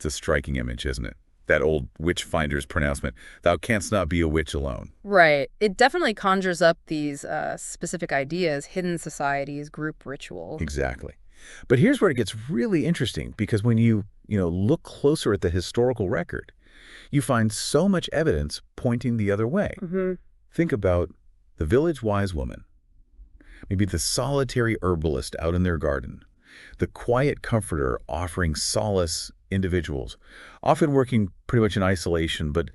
It's a striking image, isn't it? That old witch finder's pronouncement, thou canst not be a witch alone. Right. It definitely conjures up these specific ideas, hidden societies, group rituals. Exactly. But here's where it gets really interesting, because when you look closer at the historical record, you find so much evidence pointing the other way. Hmm. Think about the village wise woman, maybe the solitary herbalist out in their garden, the quiet comforter offering solace individuals, often working pretty much in isolation, but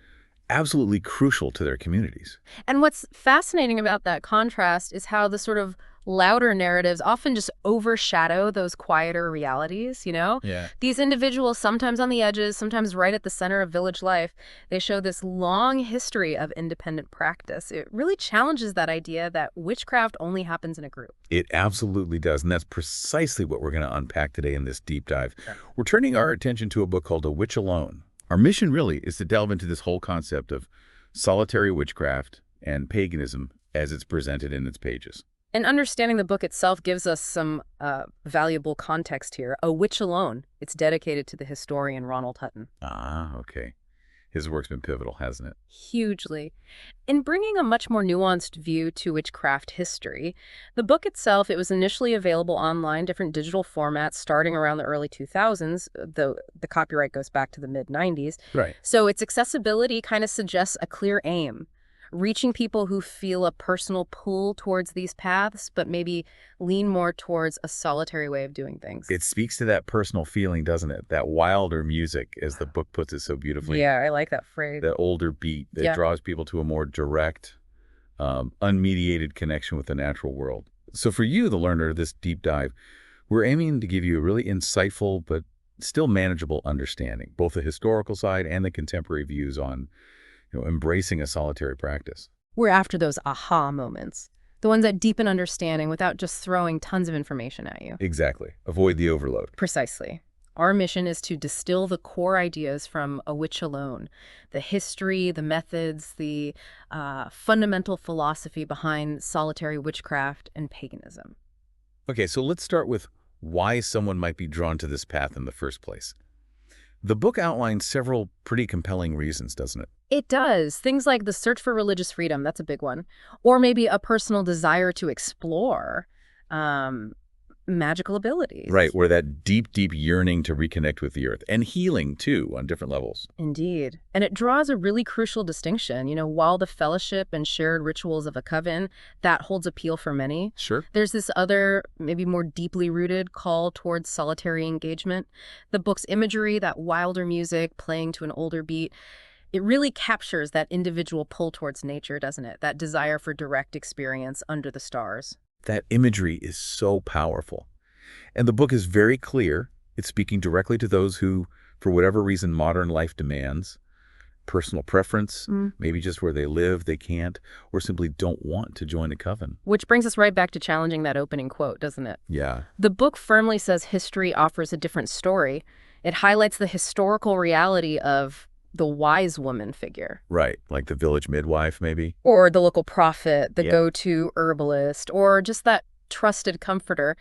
absolutely crucial to their communities. And what's fascinating about that contrast is how the sort of louder narratives often just overshadow those quieter realities, you know? Yeah. These individuals, sometimes on the edges, sometimes right at the center of village life, they show this long history of independent practice. It really challenges that idea that witchcraft only happens in a group. It absolutely does, and that's precisely what we're going to unpack today in this deep dive. We're turning our attention to a book called A Witch Alone. Our mission really is to delve into this whole concept of solitary witchcraft and paganism as it's presented in its pages. And understanding the book itself gives us some valuable context here. A Witch Alone. It's dedicated to the historian Ronald Hutton. Ah, okay. His work's been pivotal, hasn't it? Hugely. In bringing a much more nuanced view to witchcraft history, the book itself, it was initially available online, different digital formats starting around the early 2000s, though the copyright goes back to the mid-90s. Right. So its accessibility kind of suggests a clear aim, reaching people who feel a personal pull towards these paths, but maybe lean more towards a solitary way of doing things. It speaks to that personal feeling, doesn't it? That wilder music, as the book puts it so beautifully. Yeah, I like that phrase. That older beat that Yeah. draws people to a more direct, unmediated connection with the natural world. So for you, the learner, this deep dive, we're aiming to give you a really insightful but still manageable understanding, both the historical side and the contemporary views on embracing a solitary practice. We're after those aha moments, the ones that deepen understanding without just throwing tons of information at you. Exactly. Avoid the overload. Precisely. Our mission is to distill the core ideas from A Witch Alone, the history, the methods, the fundamental philosophy behind solitary witchcraft and paganism. Okay, so let's start with why someone might be drawn to this path in the first place. The book outlines several pretty compelling reasons, doesn't it? It does. Things like the search for religious freedom, that's a big one. Or maybe a personal desire to explore magical abilities. Right, where that deep, deep yearning to reconnect with the earth and healing, too, on different levels. Indeed. And it draws a really crucial distinction. While the fellowship and shared rituals of a coven, that holds appeal for many. Sure. There's this other, maybe more deeply rooted call towards solitary engagement. The book's imagery, that wilder music playing to an older beat, it really captures that individual pull towards nature, doesn't it? That desire for direct experience under the stars. That imagery is so powerful. And the book is very clear. It's speaking directly to those who, for whatever reason modern life demands, personal preference, maybe just where they live, they can't, or simply don't want to join a coven. Which brings us right back to challenging that opening quote, doesn't it? Yeah. The book firmly says history offers a different story. It highlights the historical reality of the wise woman figure. Right, like the village midwife, maybe? Or the local prophet, the Yeah. go-to herbalist, or just that trusted comforter.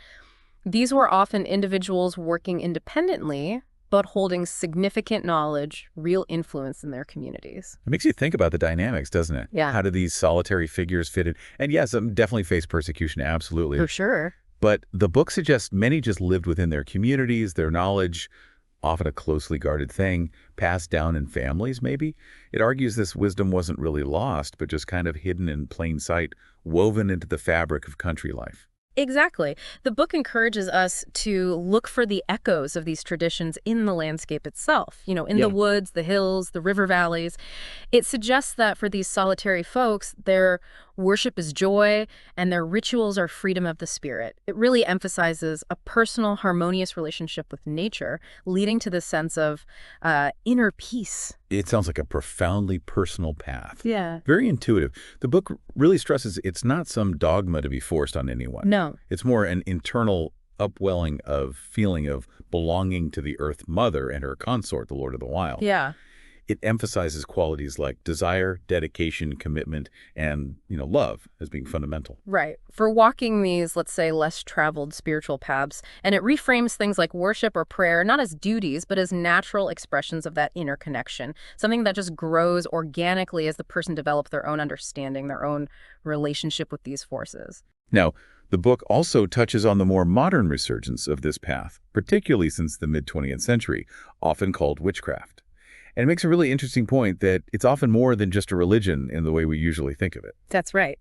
These were often individuals working independently, but holding significant knowledge, real influence in their communities. It makes you think about the dynamics, doesn't it? Yeah. How do these solitary figures fit in? And yes, some definitely face persecution, absolutely. For sure. But the book suggests many just lived within their communities, their knowledge, often a closely guarded thing, passed down in families, maybe. It argues this wisdom wasn't really lost, but just kind of hidden in plain sight, woven into the fabric of country life. Exactly. The book encourages us to look for the echoes of these traditions in the landscape itself, in Yeah. the woods, the hills, the river valleys. It suggests that for these solitary folks, their worship is joy and their rituals are freedom of the spirit. It really emphasizes a personal, harmonious relationship with nature, leading to this sense of inner peace. It sounds like a profoundly personal path. Yeah. Very intuitive. The book really stresses it's not some dogma to be forced on anyone. No. It's more an internal upwelling of feeling of belonging to the Earth Mother and her consort, the Lord of the Wild. Yeah. It emphasizes qualities like desire, dedication, commitment, and, love as being fundamental. Right. For walking these, let's say, less traveled spiritual paths, and it reframes things like worship or prayer not as duties, but as natural expressions of that inner connection, something that just grows organically as the person develops their own understanding, their own relationship with these forces. Now, the book also touches on the more modern resurgence of this path, particularly since the mid-20th century, often called witchcraft. And it makes a really interesting point that it's often more than just a religion in the way we usually think of it. That's right.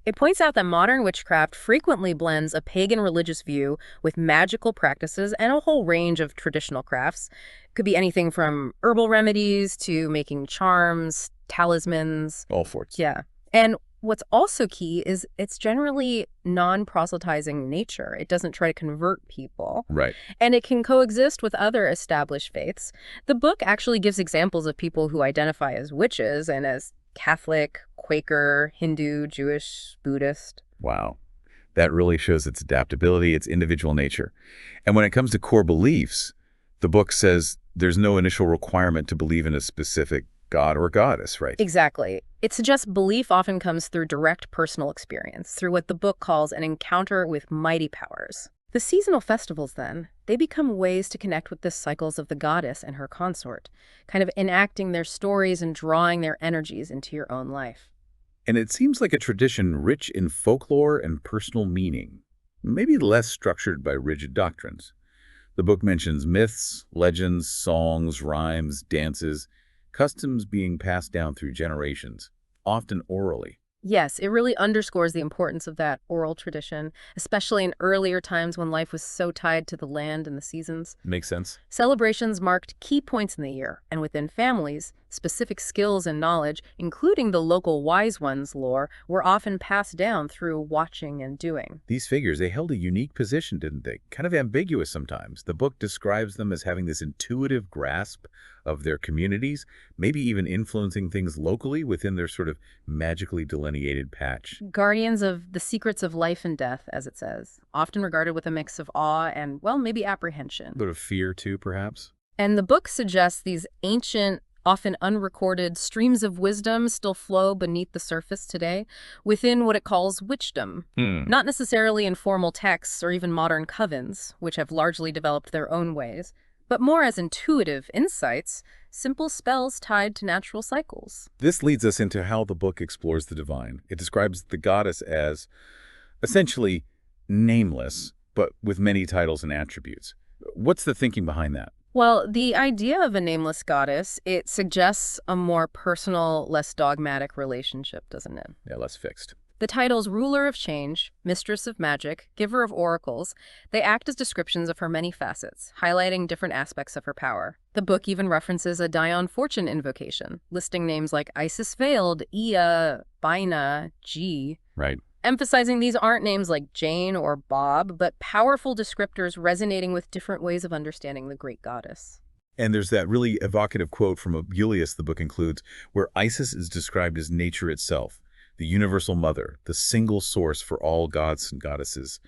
It points out that modern witchcraft frequently blends a pagan religious view with magical practices and a whole range of traditional crafts. It could be anything from herbal remedies to making charms, talismans. All sorts. Yeah. And what's also key is it's generally non-proselytizing nature. It doesn't try to convert people. Right. And it can coexist with other established faiths. The book actually gives examples of people who identify as witches and as Catholic, Quaker, Hindu, Jewish, Buddhist. Wow. That really shows its adaptability, its individual nature. And when it comes to core beliefs, the book says there's no initial requirement to believe in a specific god or goddess, right? Exactly. It suggests belief often comes through direct personal experience, through what the book calls an encounter with mighty powers. The seasonal festivals, then, they become ways to connect with the cycles of the goddess and her consort, kind of enacting their stories and drawing their energies into your own life. And it seems like a tradition rich in folklore and personal meaning, maybe less structured by rigid doctrines. The book mentions myths, legends, songs, rhymes, dances, customs being passed down through generations, often orally. Yes, it really underscores the importance of that oral tradition, especially in earlier times when life was so tied to the land and the seasons. Makes sense. Celebrations marked key points in the year, and within families, specific skills and knowledge, including the local wise ones lore, were often passed down through watching and doing. These figures, they held a unique position, didn't they? Kind of ambiguous sometimes. The book describes them as having this intuitive grasp of their communities, maybe even influencing things locally within their sort of magically delineated patch. Guardians of the secrets of life and death, as it says, often regarded with a mix of awe and, well, maybe apprehension. A bit of fear, too, perhaps? And the book suggests these ancient, often unrecorded streams of wisdom still flow beneath the surface today within what it calls witchdom. Not necessarily in formal texts or even modern covens, which have largely developed their own ways, but more as intuitive insights, simple spells tied to natural cycles. This leads us into how the book explores the divine. It describes the goddess as essentially nameless, but with many titles and attributes. What's the thinking behind that? Well, the idea of a nameless goddess, it suggests a more personal, less dogmatic relationship, doesn't it? Yeah, less fixed. The titles Ruler of Change, Mistress of Magic, Giver of Oracles, they act as descriptions of her many facets, highlighting different aspects of her power. The book even references a Dion Fortune invocation, listing names like Isis Veiled, Ea, Bina, G. Right. Emphasizing these aren't names like Jane or Bob, but powerful descriptors resonating with different ways of understanding the great goddess. And there's that really evocative quote from Abuelius the book includes, where Isis is described as nature itself, the universal mother, the single source for all gods and goddesses,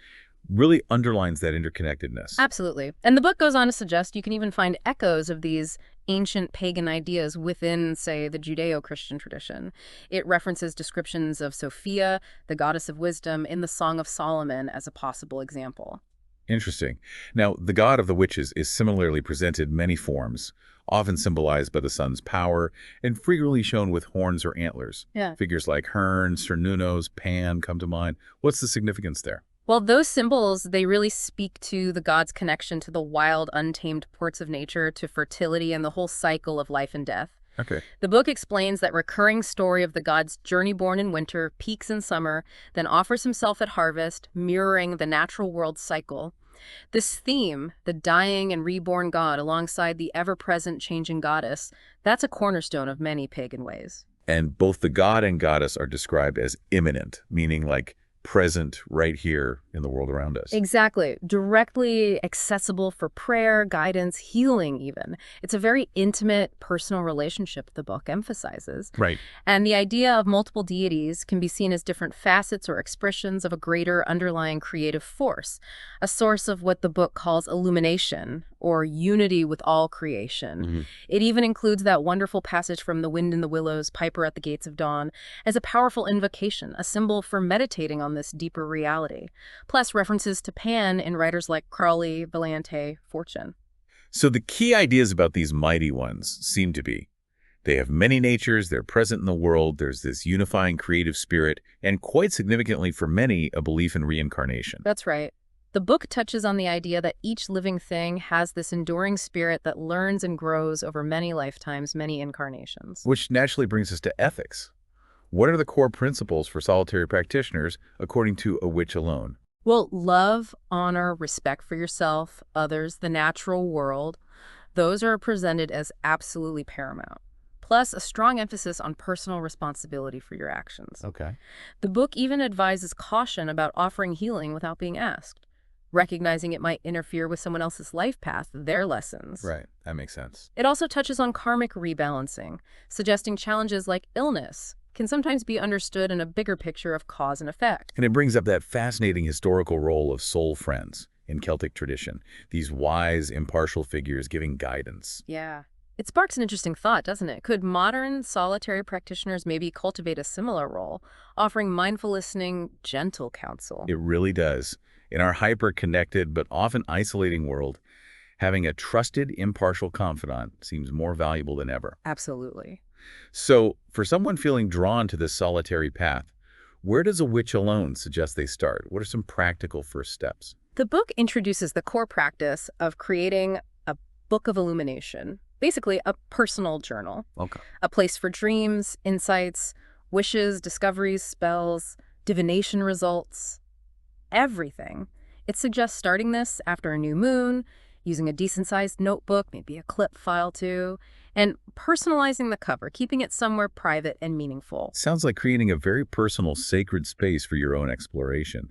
really underlines that interconnectedness. Absolutely. And the book goes on to suggest you can even find echoes of these ancient pagan ideas within, say, the Judeo-Christian tradition. It references descriptions of Sophia, the goddess of wisdom, in the Song of Solomon as a possible example. Interesting. Now, the god of the witches is similarly presented in many forms, often symbolized by the sun's power and frequently shown with horns or antlers. Yeah. Figures like Hern, Cernunnos, Pan come to mind. What's the significance there? Well, those symbols, they really speak to the god's connection to the wild, untamed ports of nature, to fertility and the whole cycle of life and death. Okay. The book explains that recurring story of the god's journey born in winter, peaks in summer, then offers himself at harvest, mirroring the natural world cycle. This theme, the dying and reborn god alongside the ever-present changing goddess, that's a cornerstone of many pagan ways. And both the god and goddess are described as immanent, meaning like present right here in the world around us. Exactly. Directly accessible for prayer, guidance, healing even. It's a very intimate, personal relationship the book emphasizes. Right. And the idea of multiple deities can be seen as different facets or expressions of a greater underlying creative force, a source of what the book calls illumination, or unity with all creation. Hmm. It even includes that wonderful passage from The Wind in the Willows, Piper at the Gates of Dawn, as a powerful invocation, a symbol for meditating on this deeper reality. Plus references to Pan in writers like Crowley, Valiante, Fortune. So the key ideas about these mighty ones seem to be they have many natures, they're present in the world, there's this unifying creative spirit, and quite significantly for many, a belief in reincarnation. That's right. The book touches on the idea that each living thing has this enduring spirit that learns and grows over many lifetimes, many incarnations. Which naturally brings us to ethics. What are the core principles for solitary practitioners according to A Witch Alone? Well, love, honor, respect for yourself, others, the natural world, those are presented as absolutely paramount. Plus, a strong emphasis on personal responsibility for your actions. Okay. The book even advises caution about offering healing without being asked, recognizing it might interfere with someone else's life path, their lessons. Right, that makes sense. It also touches on karmic rebalancing, suggesting challenges like illness can sometimes be understood in a bigger picture of cause and effect. And it brings up that fascinating historical role of soul friends in Celtic tradition, these wise, impartial figures giving guidance. Yeah. It sparks an interesting thought, doesn't it? Could modern solitary practitioners maybe cultivate a similar role, offering mindful listening, gentle counsel? It really does. In our hyper-connected but often isolating world, having a trusted, impartial confidant seems more valuable than ever. Absolutely. So, for someone feeling drawn to this solitary path, where does A Witch Alone suggest they start? What are some practical first steps? The book introduces the core practice of creating a book of illumination, basically a personal journal, Okay. a place for dreams, insights, wishes, discoveries, spells, divination results, everything. It suggests starting this after a new moon, using a decent-sized notebook, maybe a clip file too, and personalizing the cover, keeping it somewhere private and meaningful. Sounds like creating a very personal, sacred space for your own exploration.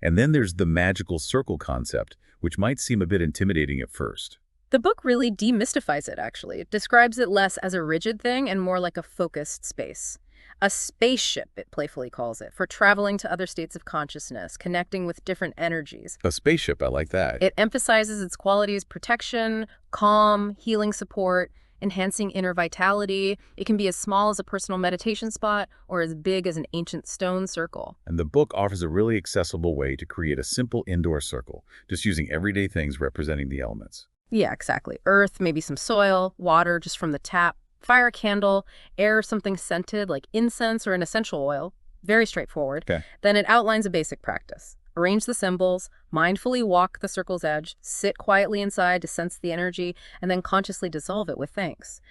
And then there's the magical circle concept, which might seem a bit intimidating at first. The book really demystifies it, actually. It describes it less as a rigid thing and more like a focused space. A spaceship, it playfully calls it, for traveling to other states of consciousness, connecting with different energies. A spaceship, I like that. It emphasizes its qualities: protection, calm, healing support, enhancing inner vitality. It can be as small as a personal meditation spot or as big as an ancient stone circle. And the book offers a really accessible way to create a simple indoor circle, just using everyday things representing the elements. Yeah, exactly. Earth, maybe some soil, water just from the tap, fire a candle, air something scented like incense or an essential oil. Very straightforward. Okay. Then it outlines a basic practice. Arrange the symbols, mindfully walk the circle's edge, sit quietly inside to sense the energy, and then consciously dissolve it with thanks.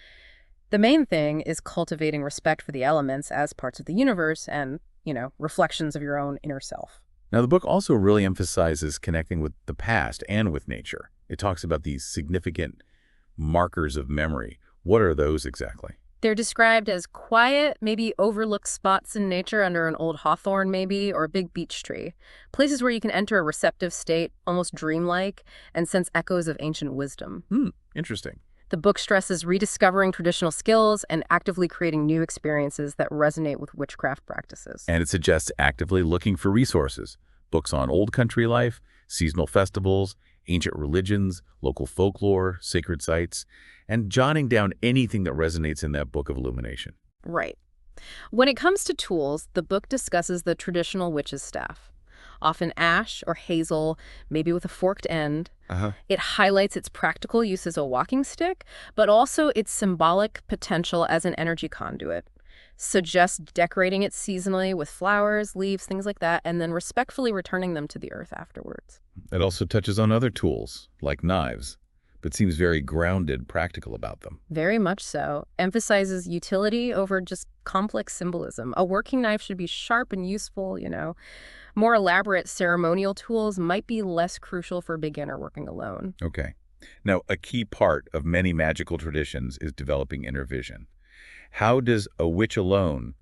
The main thing is cultivating respect for the elements as parts of the universe and, reflections of your own inner self. Now, the book also really emphasizes connecting with the past and with nature. It talks about these significant markers of memory. What are those exactly? They're described as quiet, maybe overlooked spots in nature under an old hawthorn maybe, or a big beech tree. Places where you can enter a receptive state, almost dreamlike, and sense echoes of ancient wisdom. Interesting. The book stresses rediscovering traditional skills and actively creating new experiences that resonate with witchcraft practices. And it suggests actively looking for resources, books on old country life, seasonal festivals, ancient religions, local folklore, sacred sites, and jotting down anything that resonates in that book of illumination. Right. When it comes to tools, the book discusses the traditional witch's staff, often ash or hazel, maybe with a forked end. It highlights its practical use as a walking stick, but also its symbolic potential as an energy conduit. Suggests decorating it seasonally with flowers, leaves, things like that, and then respectfully returning them to the earth afterwards. It also touches on other tools, like knives, but seems very grounded, practical about them. Very much so. Emphasizes utility over just complex symbolism. A working knife should be sharp and useful, More elaborate ceremonial tools might be less crucial for a beginner working alone. Okay. Now, a key part of many magical traditions is developing inner vision. How does A Witch Alone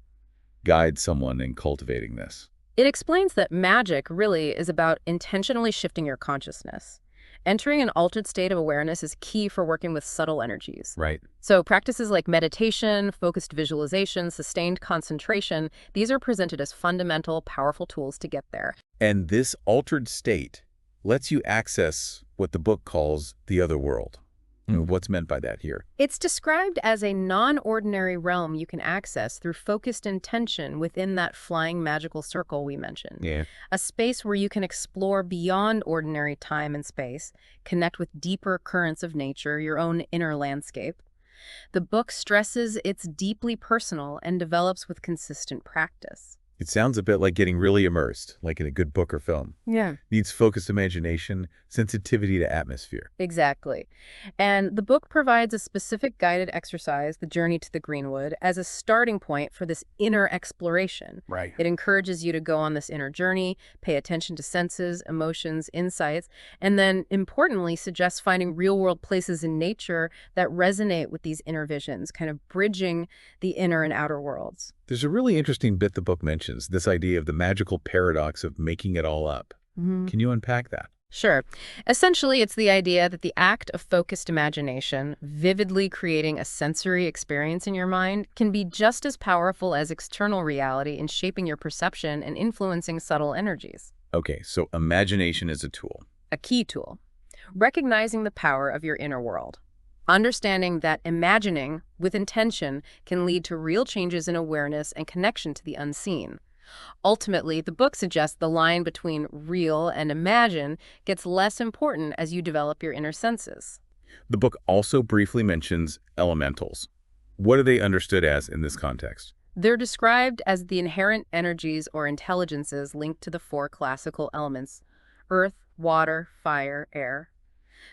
guide someone in cultivating this? It explains that magic really is about intentionally shifting your consciousness. Entering an altered state of awareness is key for working with subtle energies. Right. So practices like meditation, focused visualization, sustained concentration, these are presented as fundamental, powerful tools to get there. And this altered state lets you access what the book calls the other world. What's meant by that here? It's described as a non-ordinary realm you can access through focused intention within that flying magical circle we mentioned. Yeah. A space where you can explore beyond ordinary time and space, connect with deeper currents of nature, your own inner landscape. The book stresses it's deeply personal and develops with consistent practice. It sounds a bit like getting really immersed, like in a good book or film. Yeah. Needs focused imagination, sensitivity to atmosphere. Exactly. And the book provides a specific guided exercise, The Journey to the Greenwood, as a starting point for this inner exploration. Right. It encourages you to go on this inner journey, pay attention to senses, emotions, insights, and then, importantly, suggests finding real-world places in nature that resonate with these inner visions, kind of bridging the inner and outer worlds. There's a really interesting bit the book mentions, this idea of the magical paradox of making it all up. Can you unpack that? Sure. Essentially, it's the idea that the act of focused imagination, vividly creating a sensory experience in your mind, can be just as powerful as external reality in shaping your perception and influencing subtle energies. Okay, so imagination is a tool. A key tool. Recognizing the power of your inner world. Understanding that imagining with intention can lead to real changes in awareness and connection to the unseen. Ultimately, the book suggests the line between real and imagine gets less important as you develop your inner senses. The book also briefly mentions elementals. What are they understood as in this context? They're described as the inherent energies or intelligences linked to the four classical elements: earth, water, fire, air.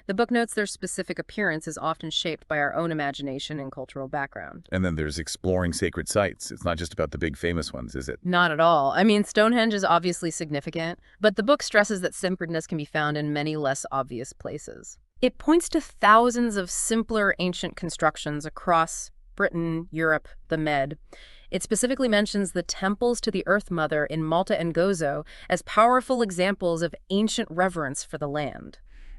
The book notes their specific appearance is often shaped by our own imagination and cultural background. And then there's exploring sacred sites. It's not just about the big famous ones, is it? Not at all. I mean, Stonehenge is obviously significant, but the book stresses that sacredness can be found in many less obvious places. It points to thousands of simpler ancient constructions across Britain, Europe, the Med. It specifically mentions the temples to the Earth Mother in Malta and Gozo as powerful examples of ancient reverence for the land.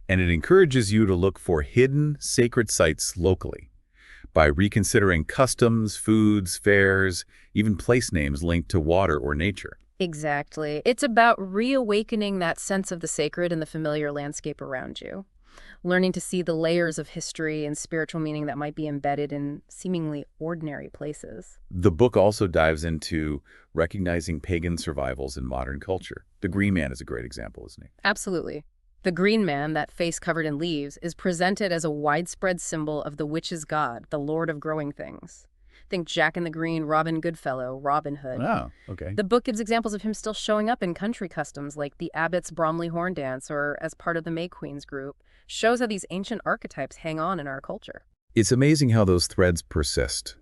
And it encourages you to look for hidden sacred sites locally by reconsidering customs, foods, fairs, even place names linked to water or nature. Exactly. It's about reawakening that sense of the sacred in the familiar landscape around you, learning to see the layers of history and spiritual meaning that might be embedded in seemingly ordinary places. The book also dives into recognizing pagan survivals in modern culture. The Green Man is a great example, isn't he? Absolutely. The green man, that face covered in leaves, is presented as a widespread symbol of the witch's god, the lord of growing things. Think Jack in the Green, Robin Goodfellow, Robin Hood. Oh, okay. The book gives examples of him still showing up in country customs like the Abbott's Bromley Horn Dance or as part of the May Queens group. Shows how these ancient archetypes hang on in our culture. It's amazing how those threads persist.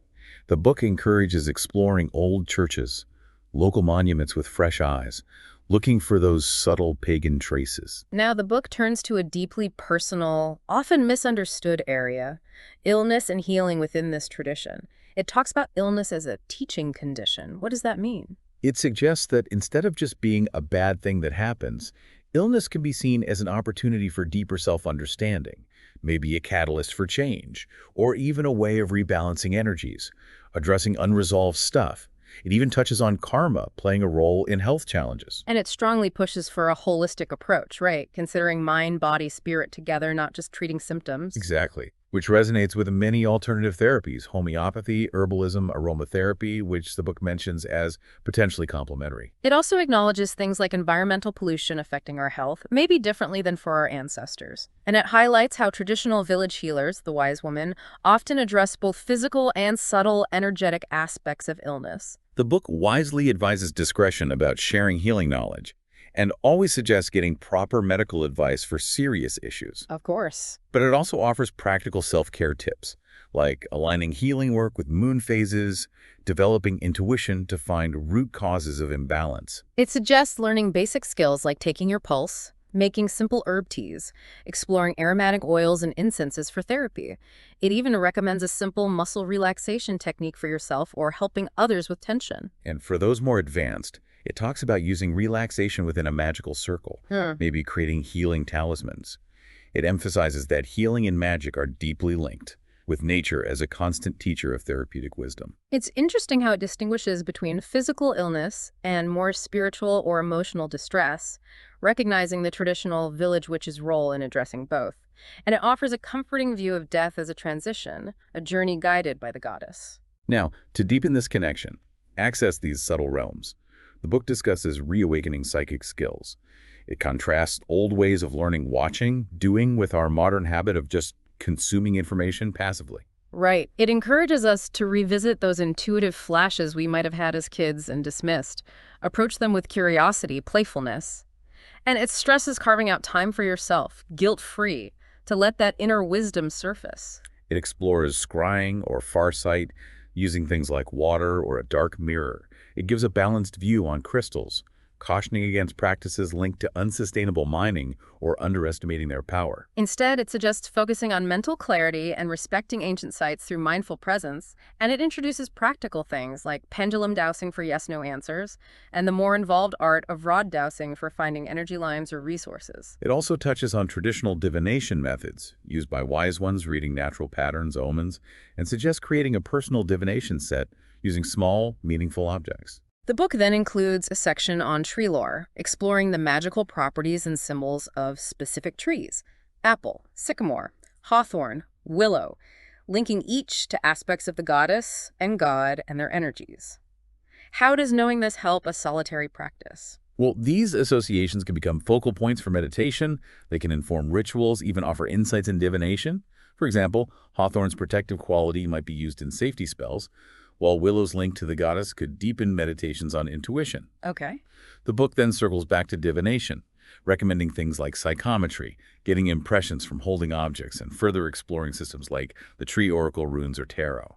The book encourages exploring old churches, local monuments with fresh eyes, looking for those subtle pagan traces. Now, the book turns to a deeply personal, often misunderstood area, illness and healing within this tradition. It talks about illness as a teaching condition. What does that mean? It suggests that instead of just being a bad thing that happens, illness can be seen as an opportunity for deeper self-understanding, maybe a catalyst for change, or even a way of rebalancing energies, addressing unresolved stuff. It even touches on karma playing a role in health challenges. And it strongly pushes for a holistic approach, right? Considering mind, body, spirit together, not just treating symptoms. Exactly. Which resonates with many alternative therapies, homeopathy, herbalism, aromatherapy, which the book mentions as potentially complementary. It also acknowledges things like environmental pollution affecting our health, maybe differently than for our ancestors. And it highlights how traditional village healers, the wise woman, often address both physical and subtle energetic aspects of illness. The book wisely advises discretion about sharing healing knowledge and always suggests getting proper medical advice for serious issues. Of course. But it also offers practical self-care tips, like aligning healing work with moon phases, developing intuition to find root causes of imbalance. It suggests learning basic skills like taking your pulse, making simple herb teas, exploring aromatic oils and incenses for therapy. It even recommends a simple muscle relaxation technique for yourself or helping others with tension. And for those more advanced, it talks about using relaxation within a magical circle, maybe creating healing talismans. It emphasizes that healing and magic are deeply linked, with nature as a constant teacher of therapeutic wisdom. It's interesting how it distinguishes between physical illness and more spiritual or emotional distress, recognizing the traditional village witch's role in addressing both. And it offers a comforting view of death as a transition, a journey guided by the goddess. Now, to deepen this connection, access these subtle realms, the book discusses reawakening psychic skills. It contrasts old ways of learning watching, doing with our modern habit of just consuming information passively. Right. It encourages us to revisit those intuitive flashes we might have had as kids and dismissed, approach them with curiosity, playfulness. And it stresses carving out time for yourself, guilt-free, to let that inner wisdom surface. It explores scrying or farsight, using things like water or a dark mirror. It gives a balanced view on crystals, cautioning against practices linked to unsustainable mining or underestimating their power. Instead, it suggests focusing on mental clarity and respecting ancient sites through mindful presence, and it introduces practical things like pendulum dowsing for yes-no answers, and the more involved art of rod dowsing for finding energy lines or resources. It also touches on traditional divination methods, used by wise ones reading natural patterns, omens, and suggests creating a personal divination set using small, meaningful objects. The book then includes a section on tree lore, exploring the magical properties and symbols of specific trees: apple, sycamore, hawthorn, willow, linking each to aspects of the goddess and god and their energies. How does knowing this help a solitary practice? Well, these associations can become focal points for meditation. They can inform rituals, even offer insights in divination. For example, hawthorn's protective quality might be used in safety spells, while willow's link to the goddess could deepen meditations on intuition. Okay. The book then circles back to divination, recommending things like psychometry, getting impressions from holding objects, and further exploring systems like the tree oracle runes or tarot.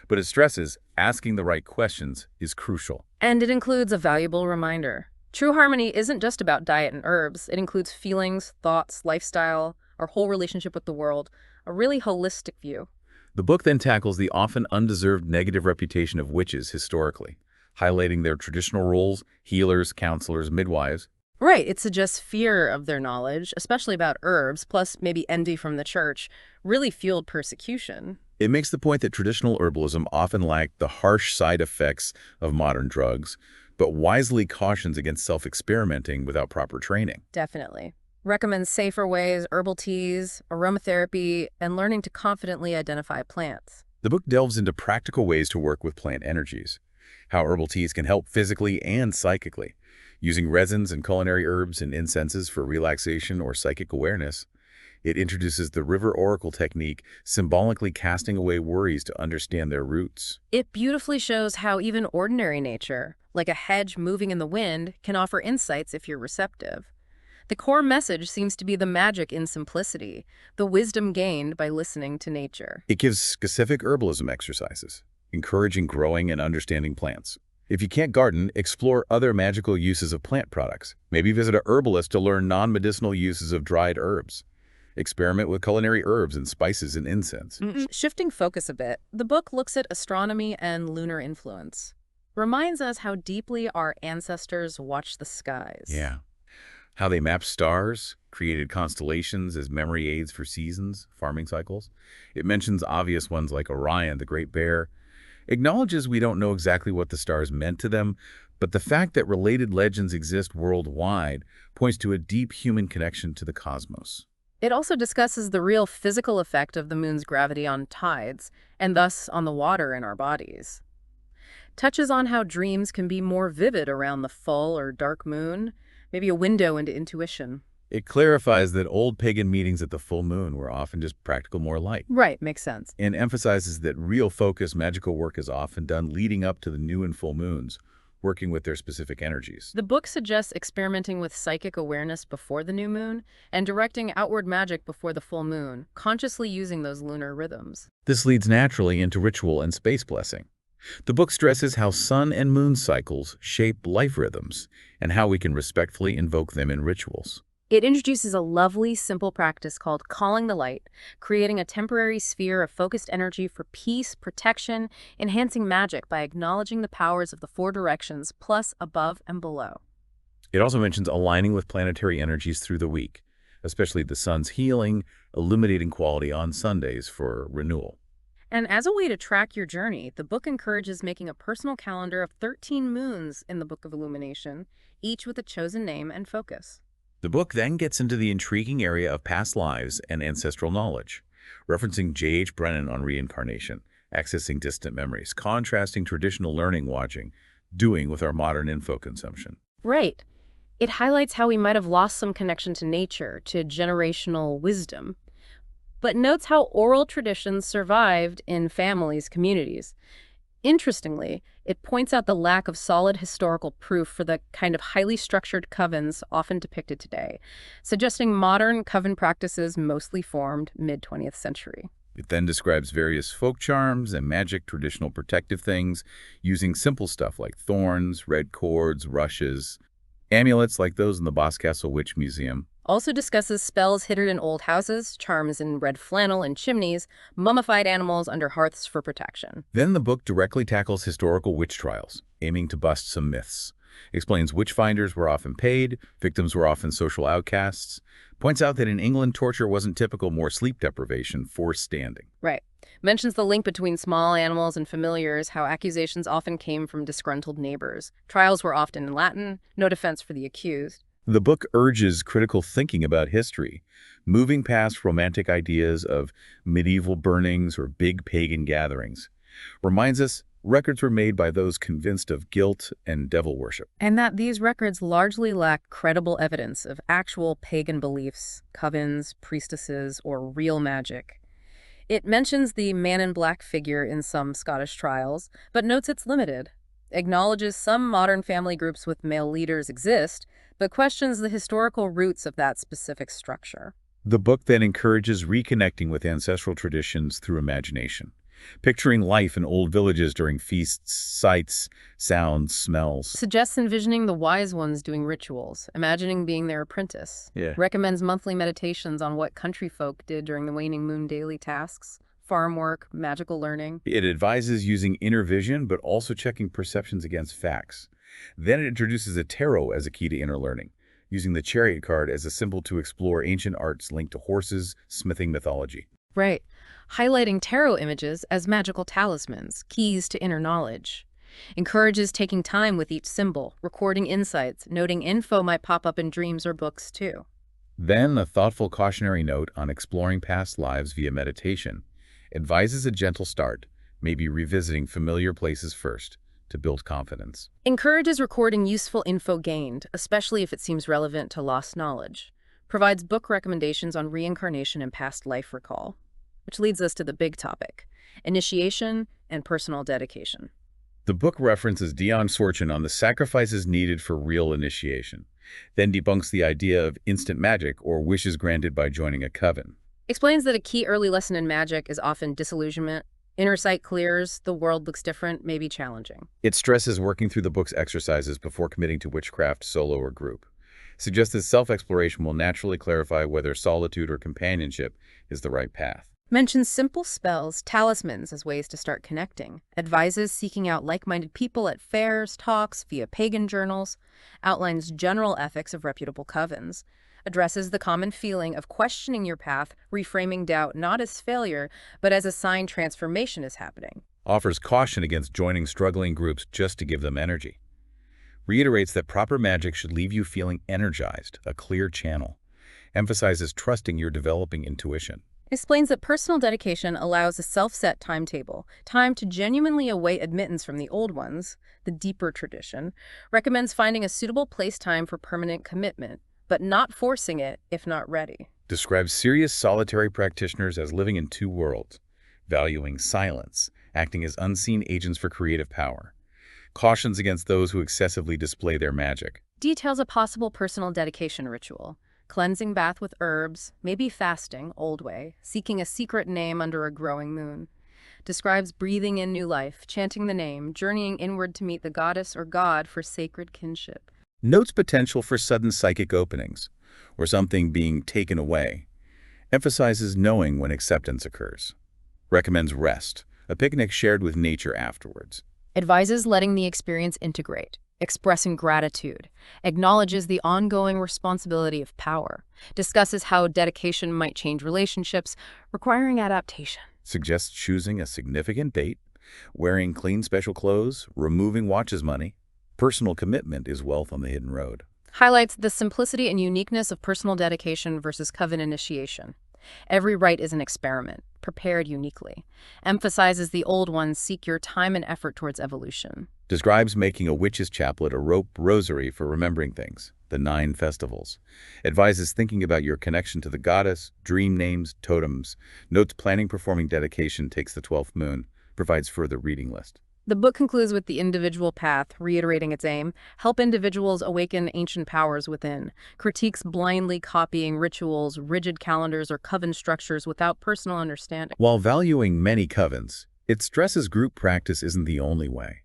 But it stresses asking the right questions is crucial. And it includes a valuable reminder. True harmony isn't just about diet and herbs. It includes feelings, thoughts, lifestyle, our whole relationship with the world, a really holistic view. The book then tackles the often undeserved negative reputation of witches historically, highlighting their traditional roles: healers, counselors, midwives. Right, it suggests fear of their knowledge, especially about herbs, plus maybe envy from the church, really fueled persecution. It makes the point that traditional herbalism often lacked the harsh side effects of modern drugs, but wisely cautions against self-experimenting without proper training. Definitely. Recommends safer ways, herbal teas, aromatherapy, and learning to confidently identify plants. The book delves into practical ways to work with plant energies, how herbal teas can help physically and psychically, using resins and culinary herbs and incenses for relaxation or psychic awareness. It introduces the river oracle technique, symbolically casting away worries to understand their roots. It beautifully shows how even ordinary nature, like a hedge moving in the wind, can offer insights if you're receptive. The core message seems to be the magic in simplicity, the wisdom gained by listening to nature. It gives specific herbalism exercises, encouraging growing and understanding plants. If you can't garden, explore other magical uses of plant products. Maybe visit a herbalist to learn non-medicinal uses of dried herbs. Experiment with culinary herbs and spices and incense. Shifting focus a bit, the book looks at astronomy and lunar influence. Reminds us how deeply our ancestors watched the skies. Yeah. How they mapped stars, created constellations as memory aids for seasons, farming cycles. It mentions obvious ones like Orion, the Great Bear. Acknowledges we don't know exactly what the stars meant to them, but the fact that related legends exist worldwide points to a deep human connection to the cosmos. It also discusses the real physical effect of the moon's gravity on tides, and thus on the water in our bodies. Touches on how dreams can be more vivid around the full or dark moon, maybe a window into intuition. It clarifies that old pagan meetings at the full moon were often just practical more light, Right, makes sense. and emphasizes that real focus magical work is often done leading up to the new and full moons, working with their specific energies. The book suggests experimenting with psychic awareness before the new moon and directing outward magic before the full moon, consciously using those lunar rhythms. This leads naturally into ritual and space blessing. The book stresses how sun and moon cycles shape life rhythms and how we can respectfully invoke them in rituals. It introduces a lovely, simple practice called calling the light, creating a temporary sphere of focused energy for peace, protection, enhancing magic by acknowledging the powers of the four directions, plus above and below. It also mentions aligning with planetary energies through the week, especially the sun's healing, illuminating quality on Sundays for renewal. And as a way to track your journey, the book encourages making a personal calendar of 13 moons in the Book of Illumination, each with a chosen name and focus. The book then gets into the intriguing area of past lives and ancestral knowledge, referencing J.H. Brennan on reincarnation, accessing distant memories, contrasting traditional learning watching, doing with our modern info consumption. Right. It highlights how we might have lost some connection to nature, to generational wisdom, but notes how oral traditions survived in families, communities. Interestingly, it points out the lack of solid historical proof for the kind of highly structured covens often depicted today, suggesting modern coven practices mostly formed mid-20th century. It then describes various folk charms and magic traditional protective things, using simple stuff like thorns, red cords, rushes, amulets like those in the Boscastle Witch Museum. Also discusses spells hidden in old houses, charms in red flannel and chimneys, mummified animals under hearths for protection. Then the book directly tackles historical witch trials, aiming to bust some myths. Explains witch finders were often paid, victims were often social outcasts, points out that in England torture wasn't typical, more sleep deprivation, forced standing. Right. Mentions the link between small animals and familiars, how accusations often came from disgruntled neighbors. Trials were often in Latin, no defense for the accused. The book urges critical thinking about history, moving past romantic ideas of medieval burnings or big pagan gatherings. Reminds us records were made by those convinced of guilt and devil worship. And that these records largely lack credible evidence of actual pagan beliefs, covens, priestesses, or real magic. It mentions the man in black figure in some Scottish trials, but notes it's limited, acknowledges some modern family groups with male leaders exist, but questions the historical roots of that specific structure. The book then encourages reconnecting with ancestral traditions through imagination, picturing life in old villages during feasts, sights, sounds, smells. Suggests envisioning the wise ones doing rituals, imagining being their apprentice. Yeah. Recommends monthly meditations on what country folk did during the waning moon daily tasks, farm work, magical learning. It advises using inner vision, but also checking perceptions against facts. Then it introduces a tarot as a key to inner learning, using the chariot card as a symbol to explore ancient arts linked to horses, smithing mythology. Right. Highlighting tarot images as magical talismans, keys to inner knowledge. Encourages taking time with each symbol, recording insights, noting info might pop up in dreams or books too. Then a thoughtful cautionary note on exploring past lives via meditation. Advises a gentle start, maybe revisiting familiar places first, to build confidence. Encourages recording useful info gained, especially if it seems relevant to lost knowledge. Provides book recommendations on reincarnation and past life recall. Which leads us to the big topic, initiation and personal dedication. The book references Dion's fortune on the sacrifices needed for real initiation, then debunks the idea of instant magic or wishes granted by joining a coven. Explains that a key early lesson in magic is often disillusionment. Inner sight clears, the world looks different, may be challenging. It stresses working through the book's exercises before committing to witchcraft solo or group. Suggests that self-exploration will naturally clarify whether solitude or companionship is the right path. Mentions simple spells, talismans as ways to start connecting. Advises seeking out like-minded people at fairs, talks, via pagan journals. Outlines general ethics of reputable covens. Addresses the common feeling of questioning your path, reframing doubt not as failure, but as a sign transformation is happening. Offers caution against joining struggling groups just to give them energy. Reiterates that proper magic should leave you feeling energized, a clear channel. Emphasizes trusting your developing intuition. Explains that personal dedication allows a self-set timetable, time to genuinely await admittance from the old ones, the deeper tradition. Recommends finding a suitable place-time for permanent commitment, but not forcing it if not ready. Describes serious solitary practitioners as living in two worlds, valuing silence, acting as unseen agents for creative power. Cautions against those who excessively display their magic. Details a possible personal dedication ritual. Cleansing bath with herbs, maybe fasting, old way, seeking a secret name under a growing moon. Describes breathing in new life, chanting the name, journeying inward to meet the goddess or god for sacred kinship. Notes potential for sudden psychic openings, or something being taken away. Emphasizes knowing when acceptance occurs. Recommends rest, a picnic shared with nature afterwards. Advises letting the experience integrate. expressing gratitude, acknowledges the ongoing responsibility of power, discusses how dedication might change relationships, requiring adaptation. Suggests choosing a significant date, wearing clean special clothes, removing watches money. Personal commitment is wealth on the hidden road. Highlights the simplicity and uniqueness of personal dedication versus coven initiation. Every rite is an experiment, prepared uniquely. Emphasizes the old ones seek your time and effort towards evolution. Describes making a witch's chaplet, a rope rosary for remembering things, the 9 festivals. Advises thinking about your connection to the goddess, dream names, totems. Notes planning performing dedication takes the 12th moon. Provides further reading list. The book concludes with the individual path, reiterating its aim, help individuals awaken ancient powers within, critiques blindly copying rituals, rigid calendars, or coven structures without personal understanding. While valuing many covens, it stresses group practice isn't the only way.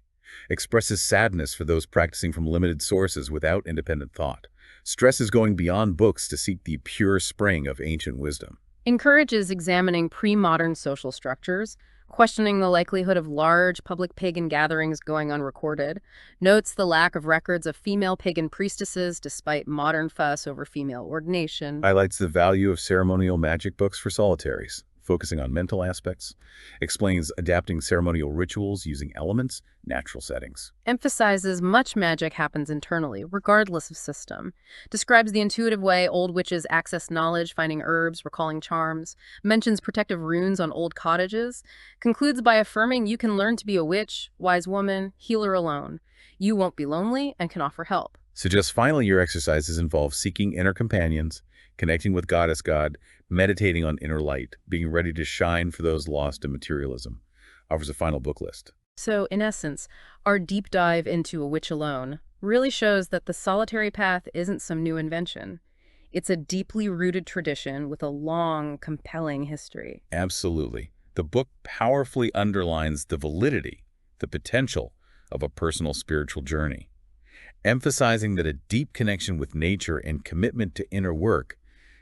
Expresses sadness for those practicing from limited sources without independent thought. Stresses going beyond books to seek the pure spring of ancient wisdom. Encourages examining pre-modern social structures, questioning the likelihood of large public pagan gatherings going unrecorded, notes the lack of records of female pagan priestesses despite modern fuss over female ordination. Highlights the value of ceremonial magic books for solitaries, focusing on mental aspects. Explains adapting ceremonial rituals using elements, natural settings. Emphasizes much magic happens internally, regardless of system. Describes the intuitive way old witches access knowledge, finding herbs, recalling charms. Mentions protective runes on old cottages. Concludes by affirming you can learn to be a witch, wise woman, healer alone. You won't be lonely and can offer help. Suggests final year exercises involve seeking inner companions, connecting with Goddess God, meditating on inner light, being ready to shine for those lost in materialism. Offers a final book list. So, in essence, our deep dive into A Witch Alone really shows that the solitary path isn't some new invention. It's a deeply rooted tradition with a long, compelling history. Absolutely. The book powerfully underlines the validity, the potential of a personal spiritual journey, emphasizing that a deep connection with nature and commitment to inner work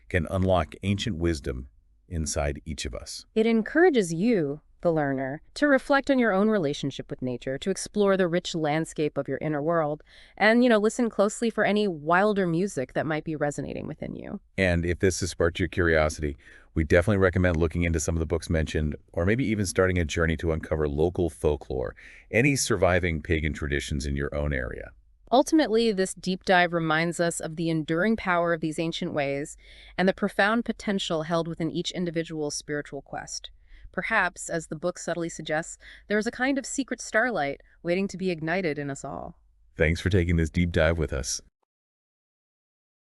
can unlock ancient wisdom inside each of us. It encourages you, the learner, to reflect on your own relationship with nature, to explore the rich landscape of your inner world, and, listen closely for any wilder music that might be resonating within you. And if this has sparked your curiosity, we definitely recommend looking into some of the books mentioned, or maybe even starting a journey to uncover local folklore, any surviving pagan traditions in your own area. Ultimately, this deep dive reminds us of the enduring power of these ancient ways and the profound potential held within each individual's spiritual quest. Perhaps, as the book subtly suggests, there is a kind of secret starlight waiting to be ignited in us all. Thanks for taking this deep dive with us.